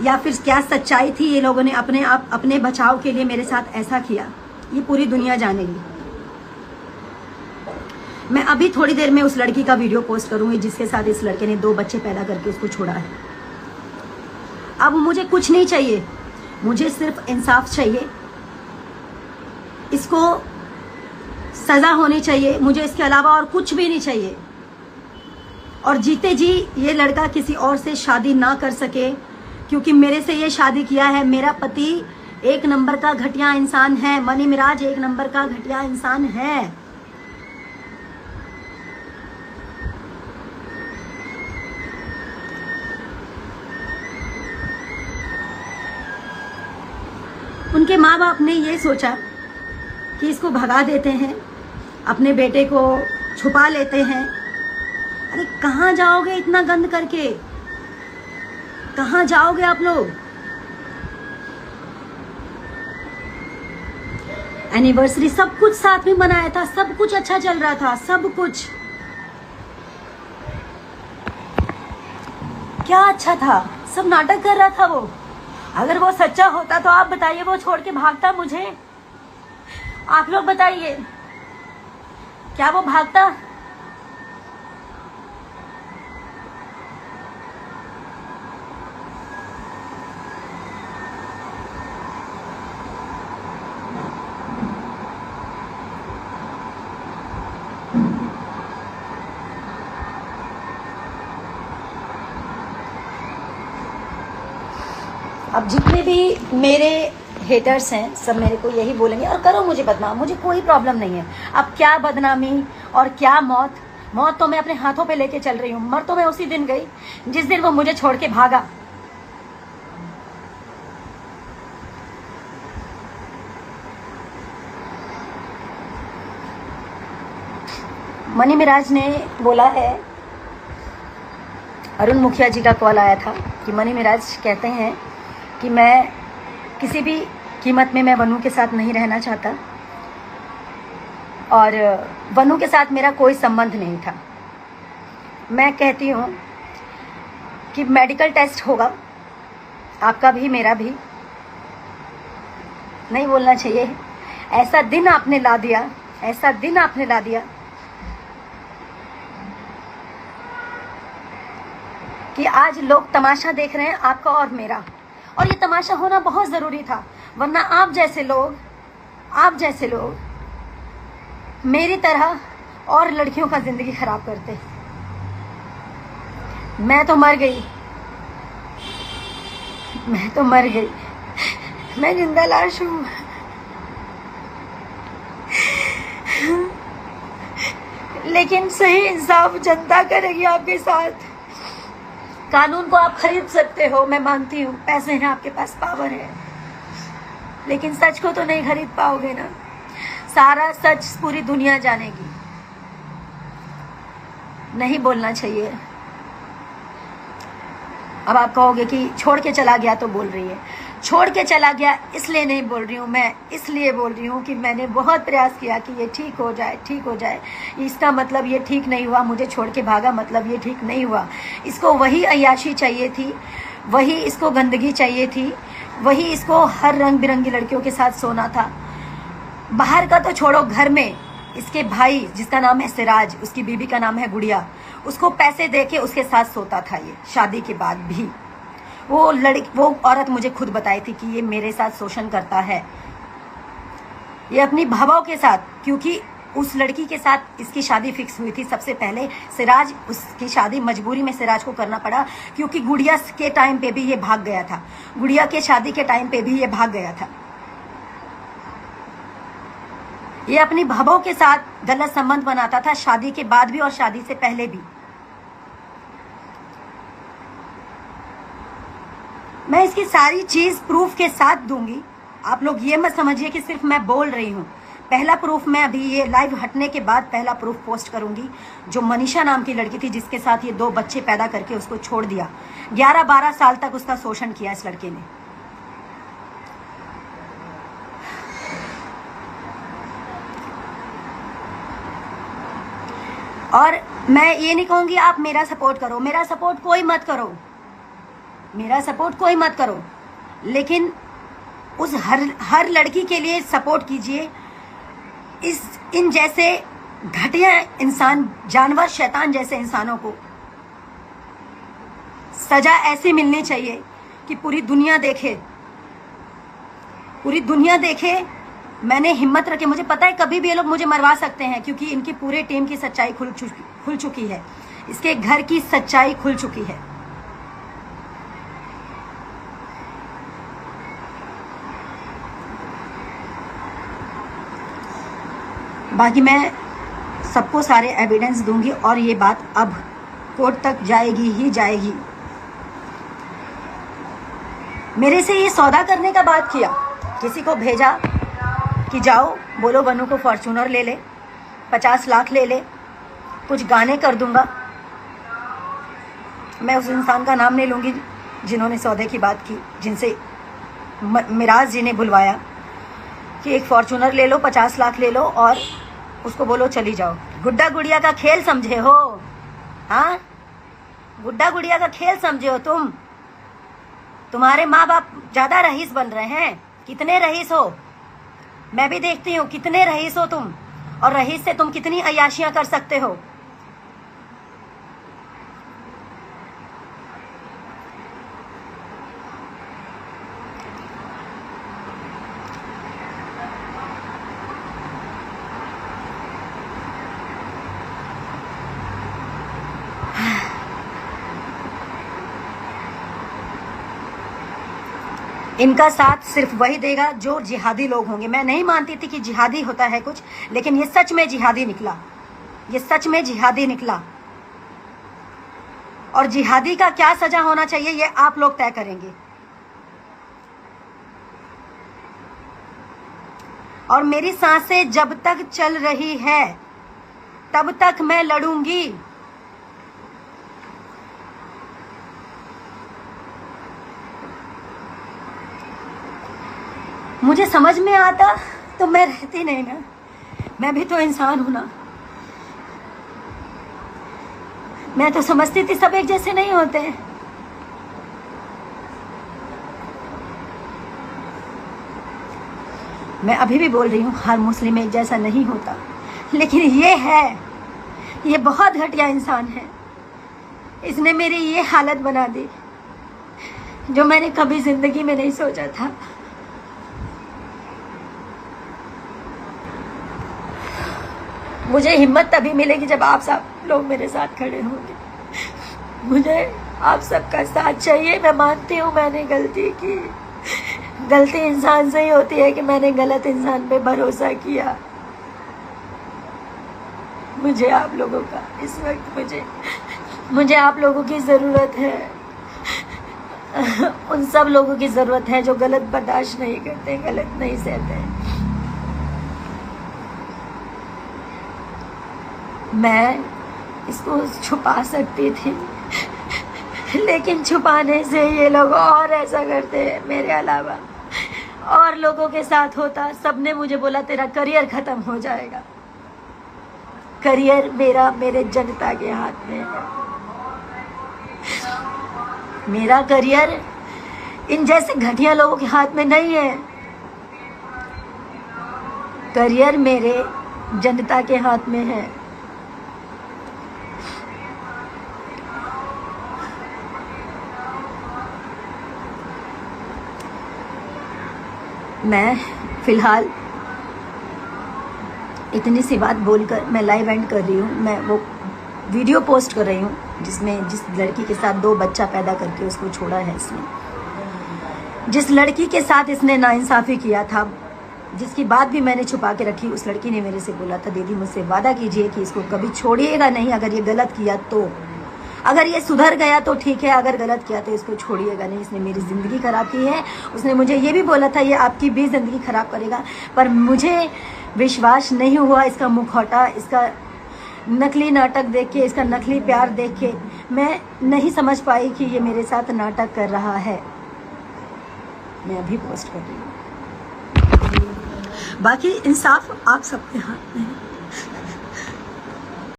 या फिर क्या सच्चाई थी, ये लोगों ने अपने बचाव के लिए मेरे साथ ऐसा किया, ये पूरी दुनिया जानेगी। मैं अभी थोड़ी देर में उस लड़की का वीडियो पोस्ट करूंगी जिसके साथ इस लड़के ने 2 बच्चे पैदा करके उसको छोड़ा है। अब मुझे कुछ नहीं चाहिए, मुझे सिर्फ इंसाफ चाहिए, इसको सजा होनी चाहिए, मुझे इसके अलावा और कुछ भी नहीं चाहिए। और जीते जी ये लड़का किसी और से शादी ना कर सके, क्योंकि मेरे से ये शादी किया है। मेरा पति 1 नंबर का घटिया इंसान है, मनी मिराज 1 नंबर का घटिया इंसान है। उनके माँ बाप ने ये सोचा कि इसको भगा देते हैं, अपने बेटे को छुपा लेते हैं। अरे कहाँ जाओगे इतना गंद करके, कहाँ जाओगे आप लोग? एनिवर्सरी सब कुछ साथ में मनाया था, सब कुछ अच्छा चल रहा था, सब कुछ क्या अच्छा था, सब नाटक कर रहा था वो। अगर वो सच्चा होता तो आप बताइए, वो छोड़ के भागता मुझे? आप लोग बताइए, क्या वो भागता? अब जितने भी मेरे हेटर्स हैं सब मेरे को यही बोलेंगे, और करो मुझे बदनाम, मुझे कोई प्रॉब्लम नहीं है। अब क्या बदनामी और क्या मौत, मौत तो मैं अपने हाथों पे लेके चल रही हूँ। मर तो मैं उसी दिन गई जिस दिन वो मुझे छोड़ के भागा। मनी मिराज ने बोला है, अरुण मुखिया जी का कॉल आया था कि मनी मिराज कहते हैं कि मैं किसी भी कीमत में मैं वनु के साथ नहीं रहना चाहता, और वनु के साथ मेरा कोई संबंध नहीं था। मैं कहती हूँ कि मेडिकल टेस्ट होगा, आपका भी मेरा भी। नहीं बोलना चाहिए, ऐसा दिन आपने ला दिया, ऐसा दिन आपने ला दिया कि आज लोग तमाशा देख रहे हैं आपका और मेरा। और ये तमाशा होना बहुत जरूरी था, वरना आप जैसे लोग मेरी तरह और लड़कियों का जिंदगी खराब करते। मैं तो मर गई, मैं जिंदा लाश हूं। लेकिन सही इंसाफ जनता करेगी आपके साथ। कानून को आप खरीद सकते हो, मैं मानती हूँ, पैसे हैं आपके पास, पावर है, लेकिन सच को तो नहीं खरीद पाओगे ना। सारा सच पूरी दुनिया जानेगी। नहीं बोलना चाहिए। अब आप कहोगे कि छोड़ के चला गया तो बोल रही है। छोड़ के चला गया इसलिए नहीं बोल रही हूँ, मैं इसलिए बोल रही हूँ कि मैंने बहुत प्रयास किया कि ये ठीक हो जाए। इसका मतलब ये ठीक नहीं हुआ, मुझे छोड़ के भागा, मतलब ये ठीक नहीं हुआ। इसको वही अय्याशी चाहिए थी, वही इसको गंदगी चाहिए थी, वही इसको हर रंग बिरंगी लड़कियों के साथ सोना था। बाहर का तो छोड़ो, घर में इसके भाई जिसका नाम है सिराज, उसकी बीबी का नाम है गुड़िया, उसको पैसे देके उसके साथ सोता था ये, शादी के बाद भी। वो औरत मुझे खुद बताई थी कि ये मेरे साथ शोषण करता है, ये अपनी भावों के साथ, क्योंकि उस लड़की के साथ इसकी शादी फिक्स हुई थी सबसे पहले। सिराज, उसकी शादी मजबूरी में सिराज को करना पड़ा, क्योंकि गुड़िया के टाइम पे भी ये भाग गया था, गुड़िया के शादी के टाइम पे भी ये भाग गया था। ये अपनी भावों के साथ गलत संबंध बनाता था, शादी के बाद भी और शादी से पहले भी। मैं इसकी सारी चीज प्रूफ के साथ दूंगी। आप लोग ये मत समझिए कि सिर्फ मैं बोल रही हूँ। पहला प्रूफ मैं अभी ये लाइव हटने के बाद पहला प्रूफ पोस्ट करूंगी, जो मनीषा नाम की लड़की थी जिसके साथ ये 2 बच्चे पैदा करके उसको छोड़ दिया। 11-12 साल तक उसका शोषण किया इस लड़के ने। और मैं ये नहीं कहूंगी आप मेरा सपोर्ट करो, मेरा सपोर्ट कोई मत करो। मेरा सपोर्ट कोई मत करो, लेकिन उस हर लड़की के लिए सपोर्ट कीजिए। इन जैसे घटिया इंसान, जानवर, शैतान जैसे इंसानों को सजा ऐसी मिलनी चाहिए कि पूरी दुनिया देखे, पूरी दुनिया देखे। मैंने हिम्मत रखे, मुझे पता है कभी भी ये लोग मुझे मरवा सकते हैं, क्योंकि इनकी पूरे टीम की सच्चाई खुल चुकी है, इसके घर की सच्चाई खुल चुकी है। बाकी मैं सबको सारे एविडेंस दूंगी और ये बात अब कोर्ट तक जाएगी ही जाएगी। मेरे से ये सौदा करने का बात किया, किसी को भेजा कि जाओ बोलो बनू को फॉर्च्यूनर ले ले, 50 लाख ले ले, कुछ गाने कर दूंगा। मैं उस इंसान का नाम नहीं लूंगी जिन्होंने सौदे की बात की, जिनसे मिराज जी ने बुलवाया कि एक फॉर्च्यूनर ले लो, 50 लाख ले लो और उसको बोलो चली जाओ। गुड्डा गुड़िया का खेल समझे हो? हाँ, गुड्डा गुड़िया का खेल समझे हो तुम? तुम्हारे माँ बाप ज्यादा रईस बन रहे हैं। कितने रईस हो? मैं भी देखती हूँ कितने रईस हो तुम, और रईस से तुम कितनी अय्याशियां कर सकते हो। इनका साथ सिर्फ वही देगा जो जिहादी लोग होंगे। मैं नहीं मानती थी कि जिहादी होता है कुछ, लेकिन ये सच में जिहादी निकला, ये सच में जिहादी निकला। और जिहादी का क्या सजा होना चाहिए ये आप लोग तय करेंगे। और मेरी सांसें जब तक चल रही है तब तक मैं लड़ूंगी। मुझे समझ में आता तो मैं रहती नहीं ना, मैं भी तो इंसान हूं ना। मैं तो समझती थी सब एक जैसे नहीं होते। मैं अभी भी बोल रही हूँ हर मुस्लिम एक जैसा नहीं होता, लेकिन ये है, ये बहुत घटिया इंसान है। इसने मेरी ये हालत बना दी जो मैंने कभी जिंदगी में नहीं सोचा था। मुझे हिम्मत तभी मिलेगी जब आप सब लोग मेरे साथ खड़े होंगे। मुझे आप सबका साथ चाहिए। मैं मानती हूँ मैंने गलती की, गलती इंसान से ही होती है कि मैंने गलत इंसान पे भरोसा किया। मुझे आप लोगों का इस वक्त मुझे आप लोगों की ज़रूरत है। उन सब लोगों की ज़रूरत है जो गलत बर्दाश्त नहीं करते, गलत नहीं सहते। मैं इसको छुपा सकती थी, लेकिन छुपाने से ये लोग और ऐसा करते हैं मेरे अलावा। और लोगों के साथ होता, सबने मुझे बोला तेरा करियर खत्म हो जाएगा। करियर मेरा मेरे जनता के हाथ में है। मेरा करियर इन जैसे घटिया लोगों के हाथ में नहीं है। करियर मेरे जनता के हाथ में है। मैं फिलहाल इतनी सी बात बोलकर मैं लाइव एंड कर रही हूँ। मैं वो वीडियो पोस्ट कर रही हूँ जिसमें जिस लड़की के साथ 2 बच्चा पैदा करके उसको छोड़ा है इसने, जिस लड़की के साथ इसने नाइंसाफ़ी किया था, जिसकी बात भी मैंने छुपा के रखी। उस लड़की ने मेरे से बोला था दीदी मुझसे वादा कीजिए कि इसको कभी छोड़िएगा नहीं, अगर ये गलत किया तो। अगर ये सुधर गया तो ठीक है, अगर गलत किया तो इसको छोड़िएगा नहीं। इसने मेरी ज़िंदगी ख़राब की है। उसने मुझे ये भी बोला था ये आपकी भी ज़िंदगी ख़राब करेगा, पर मुझे विश्वास नहीं हुआ। इसका मुखौटा, इसका नकली नाटक देख के, इसका नकली प्यार देख के मैं नहीं समझ पाई कि ये मेरे साथ नाटक कर रहा है। मैं अभी पोस्ट कर रही हूँ। बाकी इंसाफ आप सबके हाथ में है।